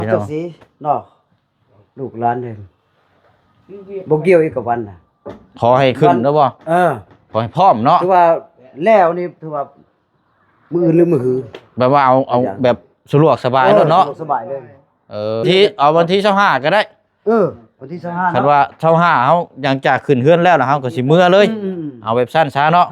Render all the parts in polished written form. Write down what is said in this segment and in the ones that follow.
พี่น้องสิเนาะลูกหลานเด้บ่เกี่ยวอีกกับวันน่ะขอให้ขึ้นแล้วบ่ขอให้พร้อมเนาะถือว่าแล้วนี่ถือว่ามื้ออื่นหรือมื้อหือแบบว่าเอาแบบสะดวกสบายเนาะสบายเลยที่เอาวันที่25ก็ได้วันที่25คันว่า25เฮายังจากขึ้นเฮือนแล้วล่ะเฮาก็สิเมื่อเลยเอาแบบสั้นช้าเนาะ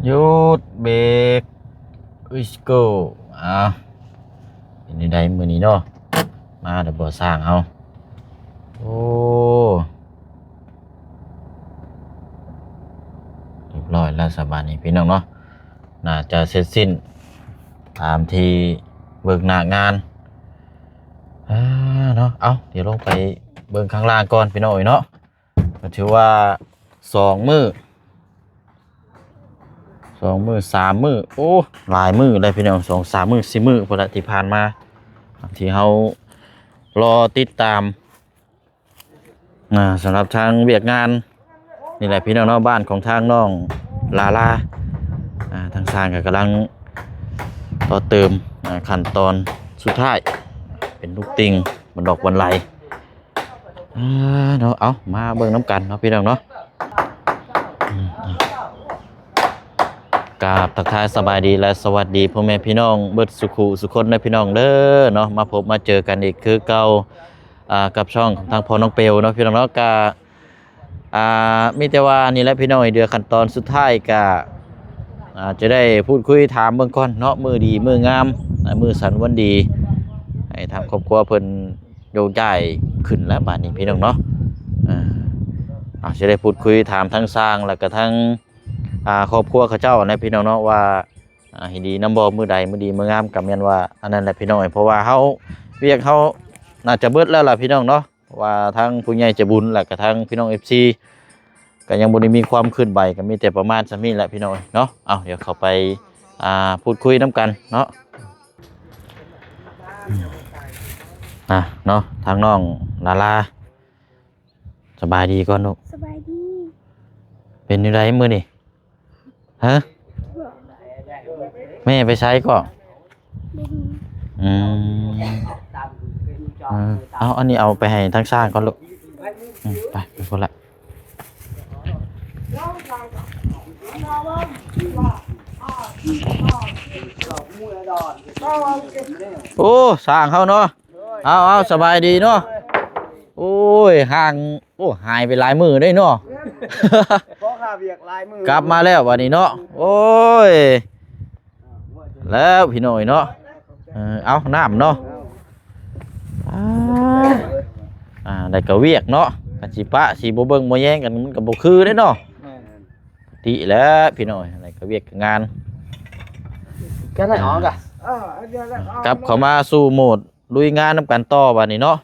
หยุดเบรกอิสโกเป็นยังไงมื้อนี้เนาะมาเดี๋ยวบ่สร้างเอาโอ้เรียบร้อยแล้วสบายนี่พี่น้องเนาะน่าจะเสร็จสิ้นตามที่เบิกหน้างานเนาะเอาเดี๋ยวลงไปเบิ่งข้างล่างก่อนพี่น้องเนาะก็ถือว่า2 มื้อ2 มื้อ3 มื้อโอ้หลายมื้อเลยพี่น้อง2-3 มื้อ4 มื้อพุ่นละที่ผ่านมาที่เฮารอติดตามสำหรับทางเวียกงานนี่แหละพี่น้องเนาะบ้านของทางน้องลาทางสร้างก็กำลังต่อเติมขั้นตอนสุดท้ายเป็นลูกติงบนดอกบนไหลเนาะเอามาเบิ่งน้ำกันเนาะพี่น้องเนาะกราบทักทายสบายดีและสวัสดีพ่อแม่พี่น้องเบิดสุขุสุคนในพี่น้องเด้อเนาะมาพบมาเจอกันอีกคือเก่ากับช่องของทางพ่อน้องเปลเนาะพี่น้องเนาะกมีแต่ว่านี่แหละพี่น้องเดือขั้นตอนสุดท้ายก็จะได้พูดคุยถามเบื้องก่อนเนาะมือดีมืองามมือสันวันดีให้ทางครอบครัวเพิ่นโยกย้ายขึ้นแล้วบัดนี้พี่น้องเนาะจะได้พูดคุยถามทั้งสร้างแล้วก็ทั้งครอบครัวเขาเจ้าในพี่น้องเนาะว่าให้ดีน้ำบ่มือใดมือดีมืองามกับแม่นว่าอันนั้นแหละพี่น้องเพราะว่าเฮาเวียกเฮาน่าจะเบิดแล้วล่ะพี่น้องเนาะว่าทั้งผู้ใหญ่ใจบุญแล้วก็ทั้งพี่น้อง FC ก็ยังบ่ได้มีความขึ้นใบก็มีแต่ประมาณซั้นนี้แหละพี่น้องเนาะเอาเดี๋ยวเข้าไปพูดคุยน้ำกันเนาะเนาะทางน้องลาสบายดีก่อนลูกสบายดีเป็นอยู่ไดมื้อนี่ฮะแม่ไปใช้ก็เอาอันนี้เอาไปให้ทั้งสร้างก่อนลูกไปคนละโอ้สร้างเขาเนาะเอาสบายดีเนาะโอ้ยห่างหายไปหลายมือได้เนาะกลับมาแล้ววันนี้เนาะโอ้ยแล้วพี่หน่อยเนาะเอาน้ำเนาะได้กระเวียกเนาะกันสิปะสิบ่เบิ่งบ่แย่งกันมันก็บ่คือเด้เนาะติแล้วพี่หน่อยได้กระเวียกงานกันได้ออกกลับเข้ามาสู่โหมดลุยงานนำกันต่อบัดนี้เนาะ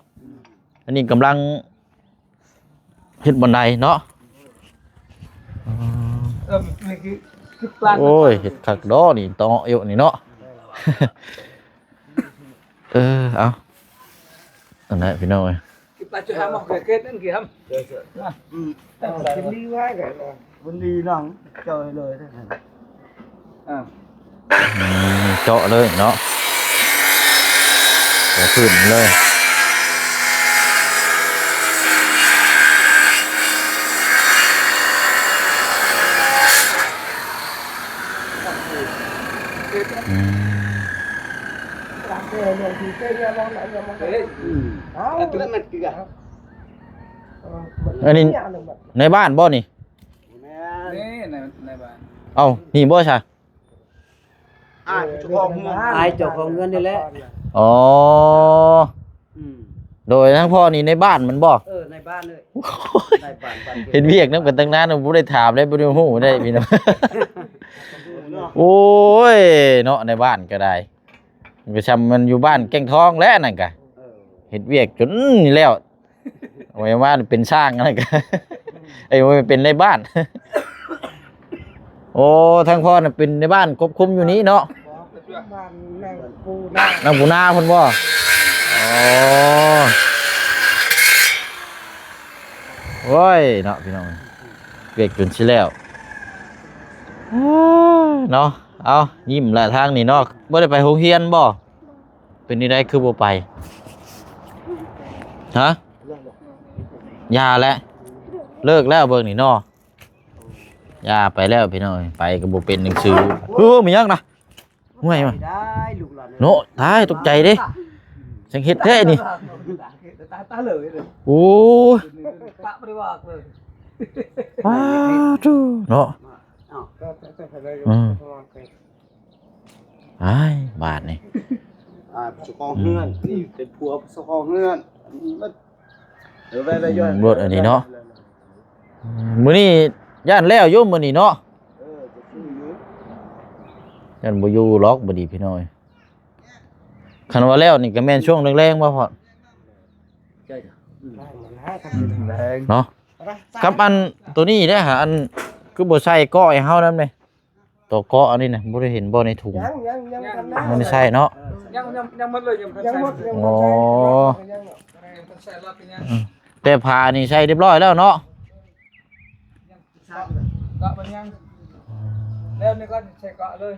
อันนี้กำลังเฮ็ดบันไดเนาะโอ้ยเฮ็ดคักดอนี่ตออยู่นี่เนาะเอาอันนั้นพี่น้องเอ้ยวันดีน้องเจอเลยเจาะเลยเนาะเดี๋ยวขึ้นเลยอันนี้ในบ้านบ่นี่ในบ้านเอานี่บ่ใช่เจ้าของเงินนี่แหละอ๋อโดยทั้งพ่อนี่ในบ้านมันบ่ในบ้านเลยเห็นเวียกนำกันตั้งนานบ่ได้ถามได้บ่ได้ฮู้ได้พี่น้องโอ้ยเนาะในบ้านก็ได้มันก็ชำมันอยู่บ้านแก้งทองแล้วนั่นก็เฮ็ดเวียกจนนี่แล้ว ไว้ว่าเป็นช่างอะไรกันไอ้ไว้เป็นในบ้านโอ้ทางพ่อน่ะเป็นในบ้านควบคุมอยู่นี้เนาะ บ้านนั่งปูนั่ง นางปูนาเพิ่นบ่อ๋อโอ้ยเนาะพี่น้องเวียกจนสิแล้วเนาะเอายิ้มละทางนี่เนาะบ่ได้ไปโรงเรียนบ่เป็นนี่ได้คือบ่ไปฮะยาแล้วเลิกแล้วเบิ่งนี่เนาะยาไปแล้วพี่น้องไปก็บ่เป็นหนังสือมีหยังนะเมื่อยมั้ย ได้ลูกหลาน โนตายตกใจดิจังเฮ็ดแท้นี่ ตาเลยเลย โอ้ย ตาไม่ได้ว่าเลย อ้าวจูเนาะ อ้าวก็แต่ไปเลย อ้ายบาทนี่ สกองเฮือนนี่เป็นผัวสกองเฮือนเดี๋ยวไปได้ย่อย รถอันนี้เนาะมื้อนี้ย่านแล้วอยู่มื้อนี้เนาะ จะซื้ออยู่ ย่านบ่อยู่ล็อกบ่ดีพี่น้อยคันว่าแล้วนี่ก็แม่นช่วงแรงๆบ่พอ ใช่แรง เนาะกับอันตัวนี้เด้อหาอันคือบ่ใส่ก้อให้เฮานำเลยตัวก้ออันนี้น่ะบ่ได้เห็นบ่ในถุง ยังทำได้ มันไม่ใช่เนาะ ยังหมดเลยยังหมด อ๋อแต่ผ้านี่ใส่เรียบร้อยแล้วเนาะ ก็มันยังแล้วนี่ก็ใช้เกาะเลย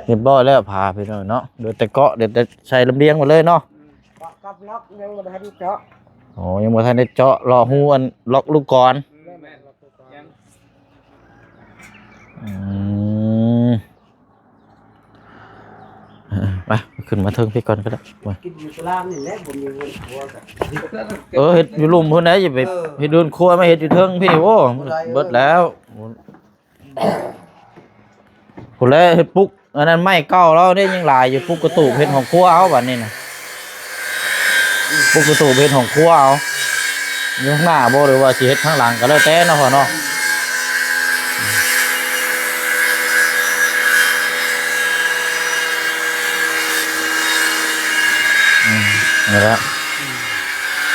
เรียบร้อยแล้วผ้าพี่น้อยเนาะเดี๋ยวแต่เกาะเดี๋ยวแต่ใส่ลำเลียงหมดเลยเนาะ กับล็อกยังไม่ได้เจาะ โอ้ยังบ่ทันได้เจาะรอฮู้อันล็อกลูกกรอืมไปขึ้นมาเทิงพี่ก่อนก็ได้ไป กินอยู่ตารางนี่แหละผมมีเงินหัวกัน เฮ็ดอยู่ลุ่มพุ่นไหนอย่าไปเฮ็ดเดินครัวมาเฮ็ดอยู่เทิงพี่โอ้เบิดแล้วพุ่นแล้วเฮ็ดปุ๊กอันนั้นไม้เก่าแล้วได้ยังหลายอยู่ปุ๊กกระตูบเฮ็ดของครัวเอาบัดนี้น่ะปุ๊กกระตูบเฮ็ดของครัวเอาอยู่ข้างหน้าบ่หรือว่าสิเฮ็ดข้างหลังก็แล้วแต่เนาะพ่อเนาะนี่แหละ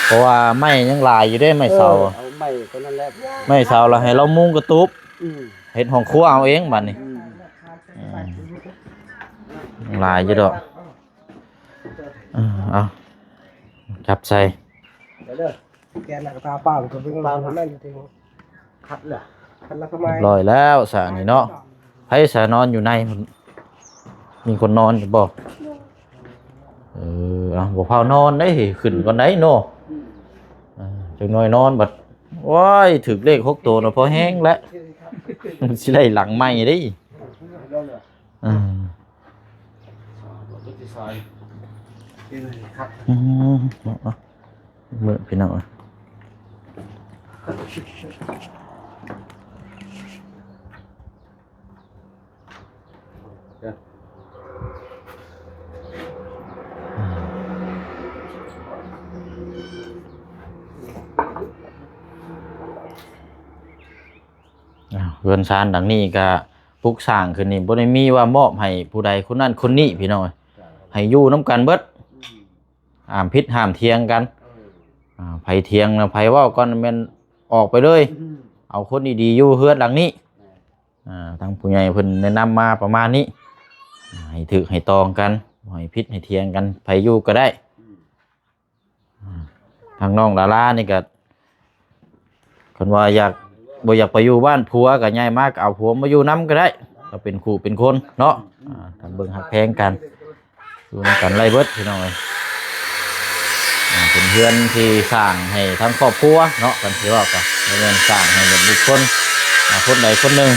เพราะว่าไม้ยังหลายอยู่ได้ไม้เสา เอาไม้คนนั้นแหละ ไม้เสาเราให้เรามุงกระตูบเฮ็ดของครัวเอาเองบัดนี้หลายอยู่ดอกเอาจับใส่ เดี๋ยวเด้อแกน่ะก็ตาเปล่าก็เป็นเราทำนั่นจริงคัดเหรอคัดแล้วทำไม เรียบร้อยแล้วสระนี่เนาะให้สระนอนอยู่ในมีคนนอนอยู่บ่เอาบ่พานอนได้ขึ้นก่อนได้เนาะจังน้อยนอนบัดว้ายถึกเลข6ตัวเนาะพอแห้งแล้วมันสิได้หลังใหม่เด้อืมมื้อพี่น้องเรือนชานดังนี้ก็ปลูกสร้างขึ้นนี่บ่ได้มีว่ามอบให้ผู้ใดคนนั้นคนนี้พี่น้องให้อยู่นํกันเบิดห้ามผิดห้ามเถียงกันไผเถียงนะไผเว้าก่อนแม่นออกไปเลยเอาคนดีๆอยู่เฮือนหลังนี้ทางผู้ใหญ่เพิ่นแนะนำมาประมาณนี้ให้ถึกให้ตองกันบ่ให้ผิดให้เถียงกันไผอยู่ก็ได้ทางน้องดารานี่ก็เพิ่นว่าอยากบ่อยากไปอยู่บ้านผัวก็ย้ายมาก็เอาผัวมาอยู่นํก็ได้ก็เป็นคู่เป็นคนเนาะทำเบิ่งหักแพงกันอยู่นำกันไล่เบิดพี่น้องเอ้ยเป็นเพื่อนที่สร้างให้ทั้งครอบครัวเนาะกันสิว่าก็เป็นเงินสร้างให้บุคคลคนใดคนหนึ่ง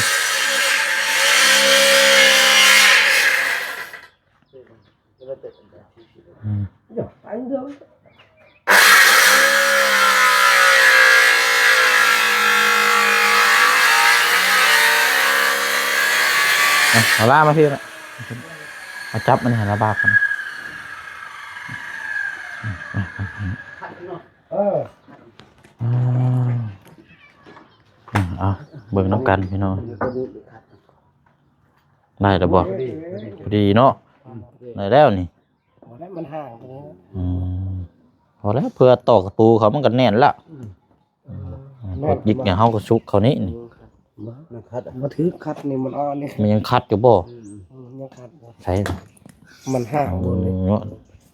เอาล่ามาพี่ละมาจับมันหันระบาดกันเอาเบิ่งน้ำกันพี่น้องได้แล้วบ่พอดีเนาะได้แล้วนี่ มันห่าง พ พอแล้วเพื่อตอกตะปูเขามันก็แน่นละพวกยิกอย่างเฮาก็ชุกเขานี่ มันคัดมาถือคัดนี่มันอ่อนนี่ มันยังคัดอยู่บ่ ยังคัด ใช่ มันห่างหมดเลย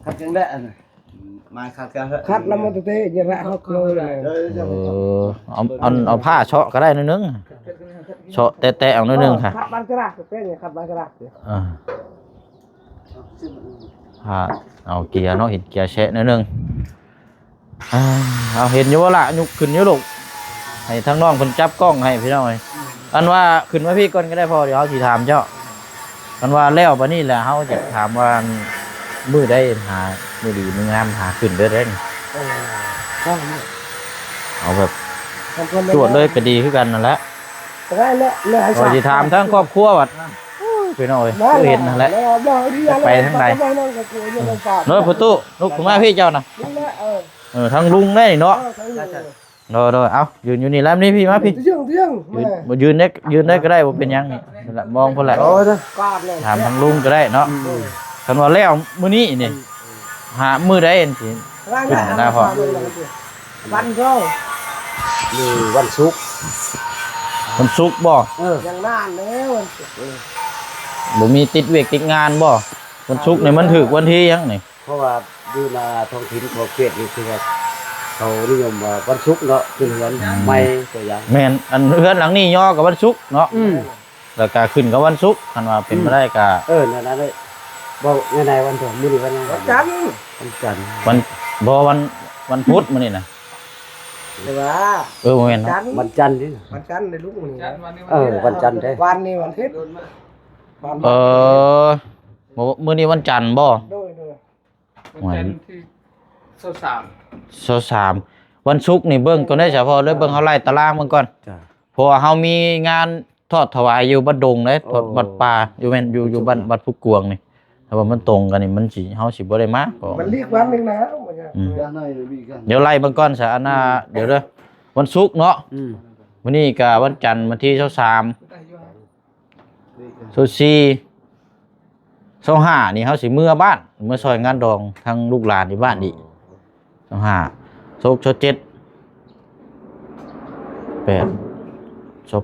คัดยังได้อันมาคัดกัน คัดแล้วมันเตะยังละเขาเลย เอาผ้าเชาะก็ได้นิดนึงเชาะแตะๆเอานิดนึงค่ะ คัดบ้านกระดาษเป็นไงคัดบ้านกระดาษ ผ้าเอาเกียร์เนาะเห็นเกียร์แชะนิดนึงเอาเห็นอยู่ว่าล่ะยุกขึ้นอยู่ลูกให้ทั้งน้องเพิ่นจับกล้องให้พี่น้องเอ้ยอันว่าขึ้นมาพี่ก่อนก็ได้พอเดี๋ยวเฮาสิถามเจ้าอันว่าแล้วบัดนี้แหละเฮาจะถามว่ามื้อใดหามื้อดีมื้องามหาขึ้นเด้อเด้อ ก็นี่ เอาแบบตรวจเลยก็ดีคือกันนั่นแหละ ได้แล้วเลยให้ พอสิถามทั้งครอบครัวว่าพี่น้องเอ้ยคือเห็นนั่นแหละไปทางใดเนาะประตูลูกขึ้นมาพี่เจ้าน่ะทั้งลุงได้เนาะโดยเอายืนอยู่นี่แล้วนี่พี่มาพี่ เที่ยง ยืนได้ก็ได้บ่เป็นหยังนี่นั่นแหละมองพุ่นแหละ โอ้ยกาดเลย ถามทางลุงก็ได้เนาะคันว่าแล้วมื้อนี้นี่หามื้อใดเห็นสิ วันก็ นี่วันศุกร์ มันสุกร์บ่ ยังนานแล้ววันศุกร์ บ่มีติดเวกติดงานบ่วันศุกร์นี่มันถึกวันที่ยังนี่ เพราะว่าดูนาท้องถิ่นเขาเขตนี่คือว่าเขานิยมว่าวันศุกร์เนาะคือวันใหม่ตัวอย่าง แม่นอันเรือนหลังนี้ย่อกับวันศุกร์เนาะแล้วก็ขึ้นกับวันศุกร์คันว่าเป็นบ่ได้ก็ นั่นเลยบอกในวันถึงมื้อนี้วันยัง วันจันทร์ วันจันทร์ วันบ่วันพุธมื้อนี้น่ะ ใช่ป่ะ บ่แม่นเนาะ วันจันทร์นี่ วันจันทร์ในลูกนี่ วันจันทร์ได้ วันนี้วันอาทิตย์ มื้อนี้วันจันทร์บ่ โดย วัน จันทร์ที่23วันศุกร์นี่เบิ่งก่อนได้เฉพาะเลยเบิ่งเฮาไล่ตารางเบิ่งก่อน จ้ะ เพราะว่าเฮามีงานทอดถวายอยู่บัดดงเด้ทอดบัดป่าอยู่แม่นอยู่บัดผู้กวางนี่ถ้าว่ามันตรงกันนี่มันสิเฮาสิบ่ได้มาก็ มันเรียกวันหนึ่งนะ เดี๋ยวไล่เบิ่งก่อนซะอันน่ะเดี๋ยวเด้อวันศุกร์เนาะมื้อนี้ก็วันจันทร์วันที่23 24 25นี่เฮาสิเมื่อบ้านเมื่อซอยงานดองทางลูกหลานที่บ้านอีก25 27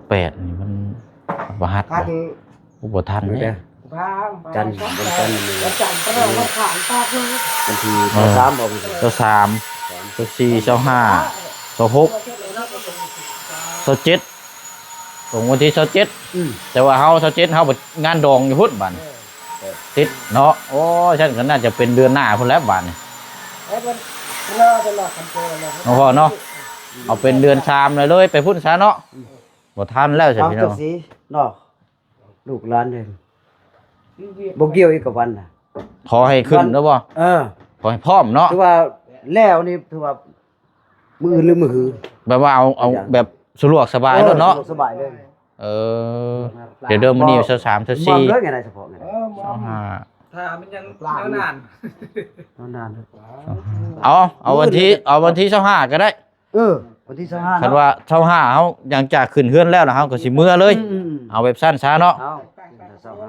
8 นี่มันบ่ฮัด พัน บ่ทันเด้ จันทร์วันจันทร์นี่ วันจันทร์ก็เรามาขายปากเลย วันที่3บ่มี 23 24 25 26 27ตรงวันที่27แต่ว่าเฮา27เฮาบ่งานดองอยู่พุ่นบัดติดเนาะโอ้ฉันก็น่าจะเป็นเดือนหน้าพุ่นแล้วบัดนี่ ไอ้เป็นเราจะหลอกกันตัวเลย เนาะพ่อเนาะเอาเป็นเดือน3เลยไปพุ่นซะเนาะบ่ทันแล้วใช่พี่น้อง สีเนาะลูกหลานเด้บ่เกี่ยวอีกกับวันน่ะ ขอให้ขึ้นแล้วบ่ขอให้พร้อมเนาะ ถือว่าแล้วนี่ถือว่ามืออื่นหรือมือหือ แบบว่าเอาแบบสะดวกสบายแล้วเนาะ สบายเลย เดี๋ยวเดิมมื้อนี้23 มอง 24 เลยไงนายเฉพาะไง 25 ถ้ามันยังนาน นาน เอาวันที่25ก็ได้ วันที่25 คันว่า25เฮาหลังจากขึ้นเฮือนแล้วนะเฮาก็สิเมื่อเลย เอาแบบสั้นช้าเนาะ เอา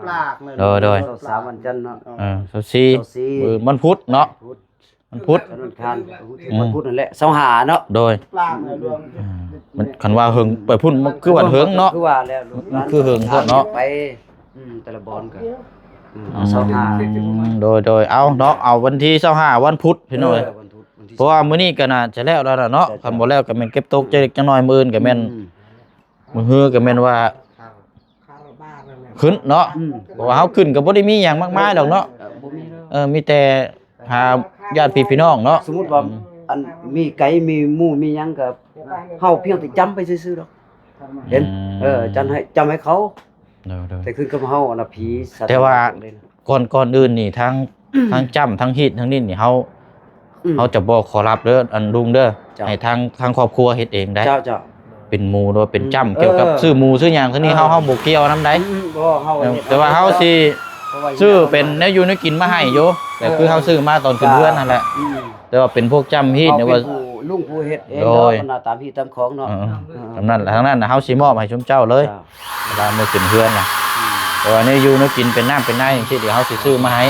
ปลากเลย โดย 3วันจันทร์เนาะ 24มันพุธเนาะมันพุธ วันอังคารวันพุธนั่นแหละ25เนาะ โดย ปลากเลยรวม มันคันว่าเฮิงไปพุ่นมันคือวันเฮิงเนาะ คือว่าแล้ว มันคือเฮิงโพดเนาะ ไปแต่ละบอลก็25 โดยเอาเนาะเอาวันที่25วันพุธพี่น้อยเพราะว่ามื้อนี้ก็น่าจะแล้วแล้วล่ะเนาะคันบ่แล้วก็แม่นเก็บตกใจเล็กจังน้อยมื้ออื่นก็แม่นมื้อฮือก็แม่นว่า คาราบ้านั่นแหละ ขึ้นเนาะเพราะว่าเฮาขึ้นก็บ่ได้มีหยังมากมายดอกเนาะ บ่มีเนาะ มีแต่หาญาติพี่น้องเนาะ สมมุติว่าอันมีไก่มีหมูมีหยังก็เฮาเพียงแต่จำไปซื่อๆดอกเห็นจำให้เขา แต่คือกับเฮาอันน่ะผีสัตว์ แต่ว่าก่อนอื่นนี่ทั้งจำทั้งฮีดทั้งนี้นี่เฮาจะบ่ขอรับเด้ออันลุงเด้อให้ทางครอบครัวเฮ็ดเองได้ เจ้า เป็นหมู่หรือว่าเป็นจำเกี่ยวกับซื้อหมู่ซื้อหยังซั่นนี่เฮาบ่เกี่ยวนำได้ บ่เฮา แต่ว่าเฮาสิซื้อเป็นแนวอยู่แนวกินมาให้อยู่แต่คือเฮาซื้อมาตอนขึ้นเรือนนั่นแหละแต่ว่าเป็นพวกจำฮีดเนี่ยว่า ลุงผู้เฮ็ดเอง โดย เนาะตามที่ตามของเนาะ ทางนั้นน่ะเฮาสิมอบให้ชุมเจ้าเลยเวลามื้อขึ้นเรือนน่ะแต่ว่าแนวอยู่แนวกินเป็นน้ำเป็นในจังซี่เดี๋ยวเฮาสิซื้อมาให้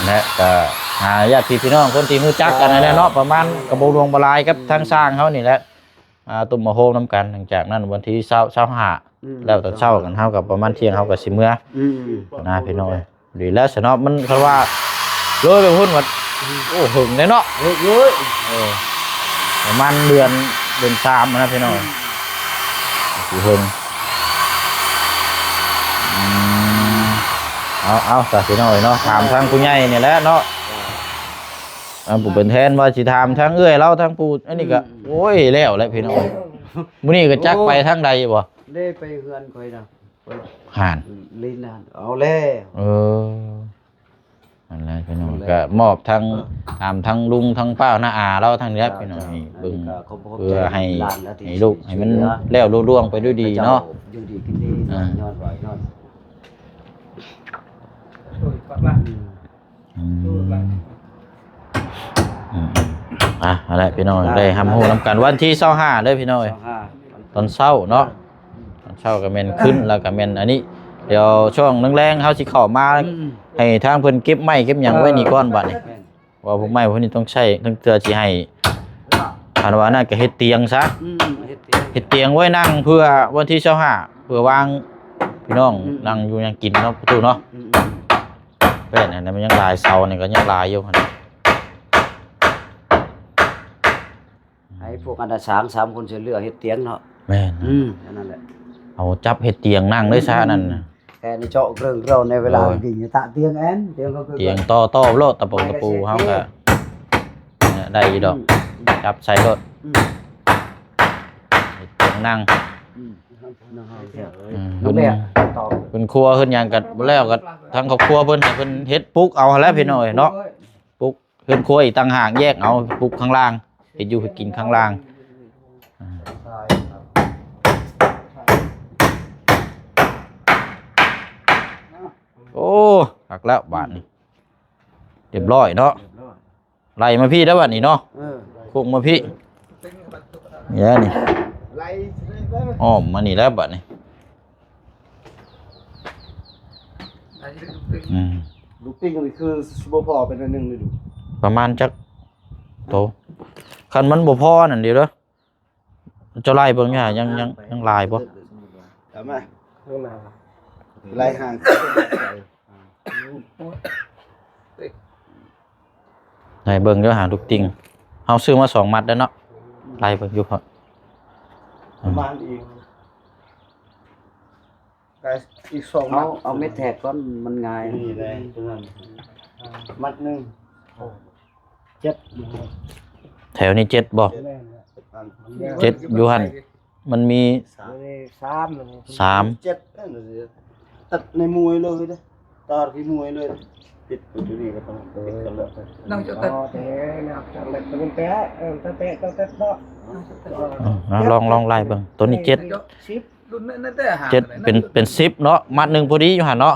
และก็ ญาติพี่น้องคนที่รู้จักกันนั่นแหละเนาะประมาณกระโบรวงบลายกับทางสร้างเขานี่แหละตุ่มมาโฮมน้ำกันหลังจากนั้นวันที่25แล้วตอนเช้ากันเฮากับประมาณเที่ยงเฮาก็สิเมื่อนะพี่น้องดีแล้วสนอมันเพราะว่าเลยไปพุ่นว่าโอ้หึงเลยเนาะเยอะประมาณเดือน3นะพี่น้องสิหึงเอาแต่พี่น้อยเนาะถามทางผู้ใหญ่นี่แหละเนาะผู้เป็นแทนว่าสิถามทางเอื้อยเราทางผู้อันนี้ก็โอ้ยแล้วแหละพี่น้อยมื้อนี้ก็จักไปทางใดบ่ได้ไปเฮือนค่อยนะ ห่าน ลิ้นนานเอาแล้วนั่นแหละพี่น้องก็มอบทั้งถามทั้งลุงทั้งป้าน้าอาเราทั้งนี้พี่น้องนี่เบิ่งเพื่อให้ลูกให้มันแล้วรุ่ร่วงไปด้วยดีเนาะอยู่ดีกินดีนอนไว้นอนอะไรพี่น้องได้ทำหูน้ำกันวันที่25เด้อพี่น้องตอนเช้าเนาะตอนเช้าก็แม่นขึ้นแล้วก็แม่นอันนี้เดี๋ยวช่วงแรงๆเฮาสิเข้ามาให้ทางเพิ่นเก็บไม้เก็บหยังไว้นี่ก่อนบัดนี้ว่าพวกไม้พวกนี้ต้องใช้ทั้งเทื่อสิให้อันว่านั่นก็เฮ็ดเตียงซะเฮ็ดเตียงไว้นั่งเพื่อวันที่25เพื่อวางพี่น้องนั่งอยู่ยังกินเนาะประตูเนาะเป็นอันนั้นมันยังลายเสานี่ก็ยังลายอยู่หั่นให้พวกอันดา3คนสิเหลือเฮ็ดเตียงเนาะแม่นนั่นแหละเอาจับเฮ็ดเตียงนั่งเลยซะนั่นแค่นี้เจาะเรื่องเราในเวลากินตะเตียงแอนเตียงก็คือเตียงต่อโลดตะปูเฮาก็ได้อยู่ดอกจับใส่รถเตียงนั่งคุณครัวขึ้นหยังกันแล้วก็ทางครอบครัวเพิ่นให้เพิ่นเฮ็ดปุ๊กเอาแล้วพี่น้อยเนาะปุ๊กเพิ่นครัวอีกต่างหากแยกเอาปุ๊กข้างล่างเฮ็ดอยู่ให้กินข้างล่างโอ้หักแล้วบาทนี่เรียบร้อยเนาะไล่มาพี่แล้วบาทนี่เนาะคุกมาพี่เนี่ยนี่อ้อมมานี่แล้วบาทนี่ลูกติ้งนี่คือบ่พอเป็นอันนึงเลยดูประมาณจักโตคันมันบ่พอนั่นเดียวเด้อจะไล่เบิ่งเนี่ยยังลายบ่ทำไมข้างหน้าไล่ห่างได้เบิ่งเดี๋ยวหาลูกติงเฮาซื้อมา2มัดแล้วเนาะไล่เบิ่งอยู่พอประมาณอีก2มัดเอาเม็ดแทกก่อนมันง่ายนี่ได้มัดนึง7แถวนี้7บ่7อยู่หั่นมันมี3 7ตัดในมวยเลยเด้ตอดที่มวยเลยติดอยู่นี่ก็ต้องติดกันแล้วนั่งจะตัดแต่นักจังเลยเป็นแปะแปะเนาะลองไล่เบิ่งตัวนี้7เป็น10เนาะมัดนึงพอดีอยู่หั่นเนาะ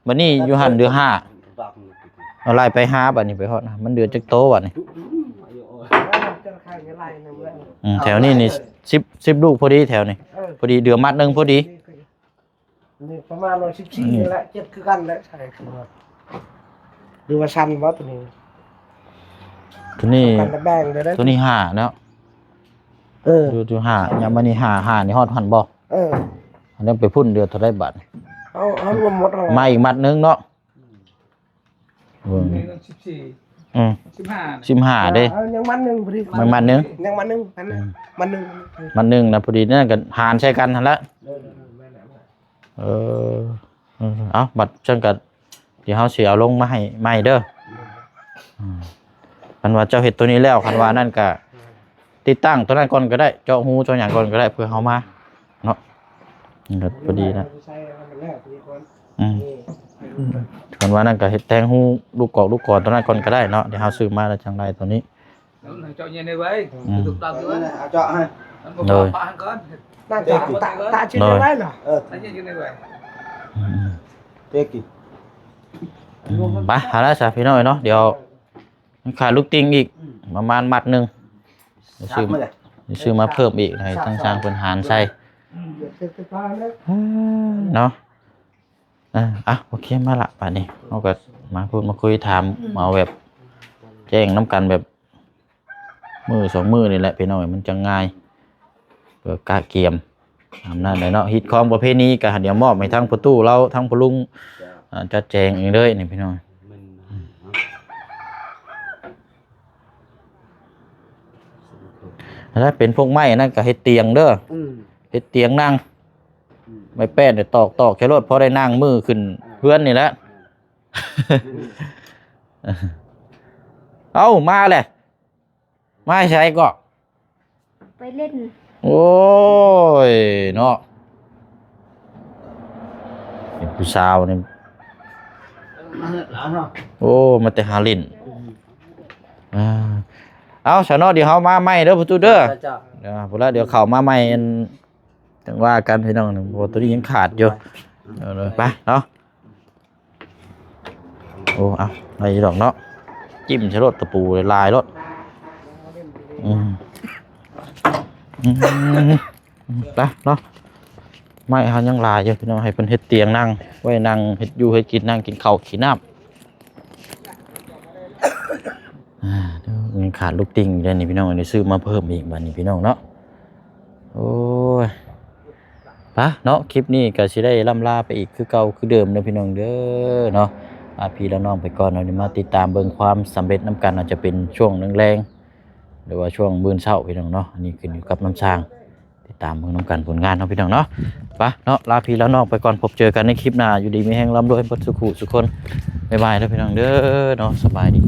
บัดนี้อยู่หั่นเดือ5เอาไล่ไป5บัดนี้ไปฮอดมันเดือจักโตบัดนี้แถวนี้นี่10ลูกพอดีแถวนี้พอดีเดือมัดนึงพอดีนี่ประมาณ114นี่แหละ7คือกันแหละใช่คือว่าดูว่าชันบ่ตัวนี้ตัวนี้5เนาะดู5ยามนี้5นี่ฮอดหั่นบ่อันนั้นไปพุ่นเดือเท่าใดบาทเอารวมหมดมาอีกมัดนึงเนาะ15เด้ยังมัดนึงพอดีมัดนึงยังมัดนึงนะพอดีนั่นก็หารใช้กันหั่นละเอาบัดจังก็เดี๋ยวเฮาสิเอาลงมาให้ใหม่เด้อคันว่าเจ้าเฮ็ดตัวนี้แล้วคันว่านั่นก็ติดตั้งตัวนั้นก่อนก็ได้เจาะหูเจาะหยังก่อนก็ได้เพื่อเฮามาเนาะก็พอดีนะคันว่านั่นก็เฮ็ดแทงหูลูกกอกลูกกอตัวนั้นก่อนก็ได้เนาะเดี๋ยวเฮาซื้อมาแล้วจังไดตัวนี้เจาะเย็นได้ไว้ถูกต้องด้วยเอาเจาะให้เลยน่าจะตาชิ้นได้ไว้เหรอตาชิ้นได้ไว้เด็กกี่ไปหาแล้วซะพี่น้อยเนาะเดี๋ยวขาดลูกติงอีกประมาณมัดนึงซื้อมาเพิ่มอีกให้ทั้งสร้างเพิ่นหารใส่เนาะโอเคมาละป่านนี้เราก็มาพูดมาคุยถามมาแบบ แจ้งน้ำกันแบบมือ2มือนี่แหละพี่น้องมันจะง่ายเพื่อกะเกียมทำนั่นเลยเนาะฮิตของประเภทนี้ก็เดี๋ยวมอบให้ทั้งประตูเราทั้งประลุงจัดแจงเองเลยนี่พี่น้องถ้าเป็นพวกไม้นั่นก็เฮ็ดเตียงเด้อเฮ็ดเตียงนั่งไม้แป้นเนี่ยตอกแค่รถพอได้นั่งมือขึ้นเพื่อนนี่แหละ เอามาเลยมาใช้ก็ ไปเล่น โอ้ยเนาะเป็นผู้สาวนี่โอ้มาแต่หาลิ้นเอาฉันเนาะเดี๋ยวเฮามาใหม่เด้อผู้ตู้เด้อเดี๋ยวพุ่นละเดี๋ยวเข้ามาใหม่อันจังว่ากันพี่น้องเพราะตัวนี้ยังขาดอยู่เลยไปเนาะโอ้เอาอะไรดอกเนาะจิ้มใช้รถตะปูลายรถไปเนาะไม่เขายังลายอยู่พี่น้องให้เป็นเฮ็ดเตียงนั่งไว้นั่งเฮ็ดอยู่เฮ็ดกินนั่งกินข้าวขี้น้ำยังขาดลูกติ่งเดี๋ยวนี้พี่น้องอันนี้ซื้อมาเพิ่มอีกบัดนี้พี่น้องเนาะโอ้ยไปเนาะคลิปนี้ก็สิได้ล่ำลาไปอีกคือเก่าคือเดิมเด้อพี่น้องเด้อเนาะพี่และน้องไปก่อนเรามาติดตามเบิ่งความสำเร็จน้ำกันอาจจะเป็นช่วงแรงๆหรือว่าช่วงมื้อเช้าพี่น้องเนาะอันนี้ขึ้นอยู่กับน้ำช้างติดตามเบิ่งน้ำกันผลงานเนาะพี่น้องเนาะไปเนาะลาพี่และน้องไปก่อนพบเจอกันในคลิปหน้าอยู่ดีมีแห้งร่ำรวยบดสุขุสุขคนบ๊ายบายแล้วพี่น้องเด้อเนาะสบายดี